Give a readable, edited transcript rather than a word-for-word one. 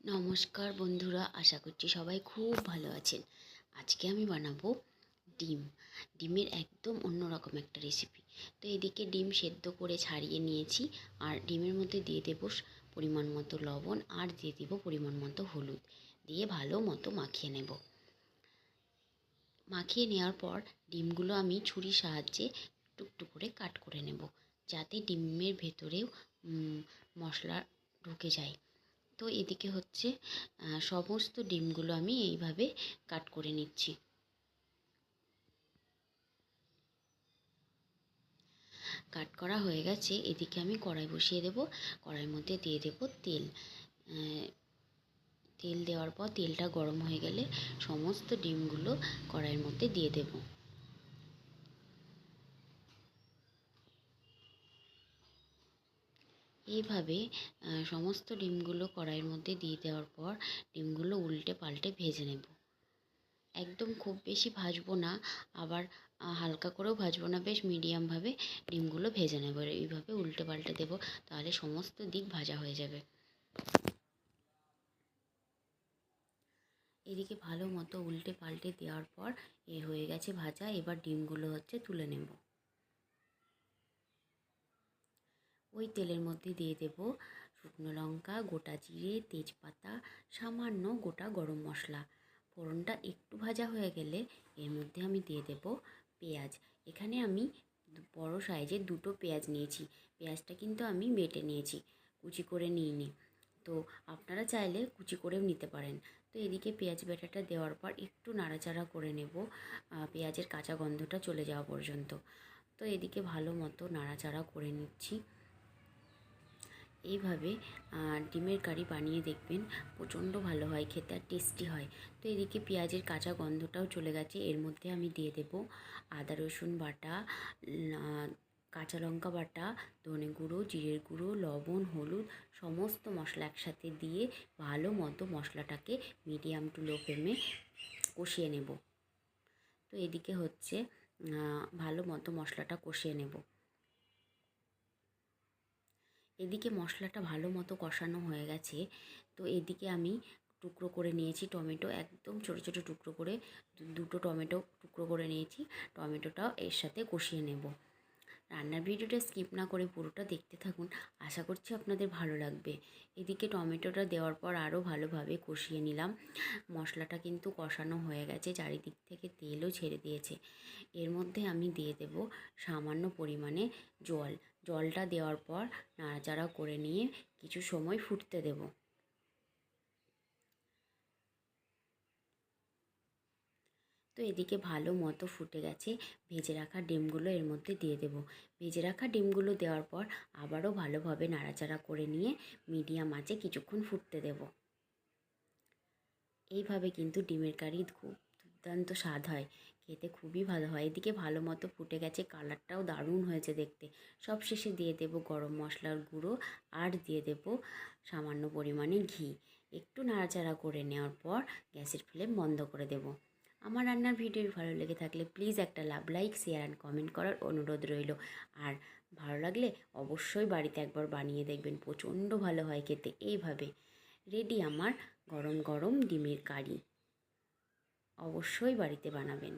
নমস্কার বন্ধুরা, আশা করছি সবাই খুব ভালো আছেন। আজকে আমি বানাবো ডিমের একদম অন্যরকম একটা রেসিপি। তো এদিকে ডিম সেদ্ধ করে ছাড়িয়ে নিয়েছি, আর ডিমের মধ্যে দিয়ে দেবো পরিমাণ মতো লবণ, আর দিয়ে দেবো পরিমাণ মতো হলুদ, দিয়ে ভালো মতো মাখিয়ে নেব। মাখিয়ে নেওয়ার পর ডিমগুলো আমি ছুরির সাহায্যে টুকটুক করে কাট করে নেব, যাতে ডিমের ভেতরেও মশলা ঢুকে যায়। তো এদিকে হচ্ছে সমস্ত ডিমগুলো আমি এইভাবে কাট করে নিচ্ছি। কাট করা হয়ে গেছে। এদিকে আমি কড়াই বসিয়ে দেব। কড়াইয়ের মধ্যে দিয়ে দেব তেল। তেল দেওয়ার পর তেলটা গরম হয়ে গেলে সমস্ত ডিমগুলো কড়াইয়ের মধ্যে দিয়ে দেব। এইভাবে সমস্ত ডিমগুলো কড়াইয়ের মধ্যে দিয়ে দেওয়ার পর ডিমগুলো উল্টে পাল্টে ভেজে নেব। একদম খুব বেশি ভাজবো না, আবার হালকা করেও ভাজবো না, বেশ মিডিয়ামভাবে ডিমগুলো ভেজে নেব। এইভাবে উল্টে পাল্টে দেবো, তাহলে সমস্ত দিক ভাজা হয়ে যাবে। এদিকে ভালো মতো উল্টে পাল্টে দেওয়ার পর হয়ে গেছে ভাজা। এবার ডিমগুলো তুলে নেব। ওই তেলের মধ্যে দিয়ে দেব শুকনো লঙ্কা, গোটা জিরে, তেজপাতা, সামান্য গোটা গরম মশলা। ফোড়নটা একটু ভাজা হয়ে গেলে এর মধ্যে আমি দিয়ে দেব পেঁয়াজ। এখানে আমি বড় সাইজের দুটো পেঁয়াজ নিয়েছি। পেঁয়াজটা কিন্তু আমি বেটে নিয়েছি, কুচি করে নিইনি। তো আপনারা চাইলে কুচি করেও নিতে পারেন। তো এদিকে পেঁয়াজ বাটাটা দেওয়ার পর একটু নাড়াচাড়া করে নেব, পেঁয়াজের কাঁচা গন্ধটা চলে যাওয়া পর্যন্ত। তো এদিকে ভালো মতো নাড়াচাড়া করে নিচ্ছি। এইভাবে ডিমের কারি বানিয়ে দেখবেন, প্রচণ্ড ভালো হয় খেতে, আর টেস্টি হয়। তো এদিকে পেঁয়াজের কাঁচা গন্ধটাও চলে গেছে। এর মধ্যে আমি দিয়ে দেব আদা রসুন বাটা, কাঁচা লঙ্কা বাটা, ধনে গুঁড়ো, জিরের গুঁড়ো, লবণ, হলুদ, সমস্ত মশলা একসাথে দিয়ে ভালো মতো মশলাটাকে মিডিয়াম টু লো ফ্লেমে কষিয়ে নেব। তো এদিকে ভালো মতো মশলাটা কষিয়ে নেব। এদিকে মশলাটা ভালো মতো কষানো হয়ে গেছে। তো এদিকে আমি টুকরো করে নিয়েছি টমেটো, একদম ছোটো ছোটো টুকরো করে দুটো টমেটো টুকরো করে নিয়েছি। টমেটোটাও এর সাথে কষিয়ে নেব। রান্নার ভিডিওটা স্কিপ না করে পুরোটা দেখতে থাকুন, আশা করছি আপনাদের ভালো লাগবে। এদিকে টমেটোটা দেওয়ার পর আরও ভালোভাবে কষিয়ে নিলাম। মশলাটা কিন্তু কষানো হয়ে গেছে, চারিদিক থেকে তেলও ছেড়ে দিয়েছে। এর মধ্যে আমি দিয়ে দেব সামান্য পরিমাণে জল। জলটা দেওয়ার পর নাড়াচাড়া করে নিয়ে কিছু সময় ফুটতে দেব। তো এদিকে ভালো মতো ফুটে গেছে। ভেজে রাখা ডিমগুলো এর মধ্যে দিয়ে দেব। ভেজে রাখা ডিমগুলো দেওয়ার পর আবারও ভালোভাবে নাড়াচাড়া করে নিয়ে মিডিয়াম আঁচে কিছুক্ষণ ফুটতে দেব। এইভাবে কিন্তু ডিমের কারি খুব দুর্দান্ত স্বাদ হয়, খেতে খুবই ভালো হয়। এদিকে ভালো মতো ফুটে গেছে, কালারটাও দারুণ হয়েছে দেখতে। সব শেষে দিয়ে দেব গরম মশলার গুঁড়ো, আর দিয়ে দেব সামান্য পরিমাণে ঘি। একটু নাড়াচাড়া করে নেওয়ার পর গ্যাসের ফ্লেম বন্ধ করে দেব। আমার রান্নার ভিডিও ভালো লেগে থাকলে প্লিজ একটা লাইক, শেয়ার অ্যান্ড কমেন্ট করার অনুরোধ রইল। আর ভালো লাগলে অবশ্যই বাড়িতে একবার বানিয়ে দেখবেন, প্রচণ্ড ভালো হয় খেতে। এইভাবে রেডি আমার গরম গরম ডিমের কারি। অবশ্যই বাড়িতে বানাবেন।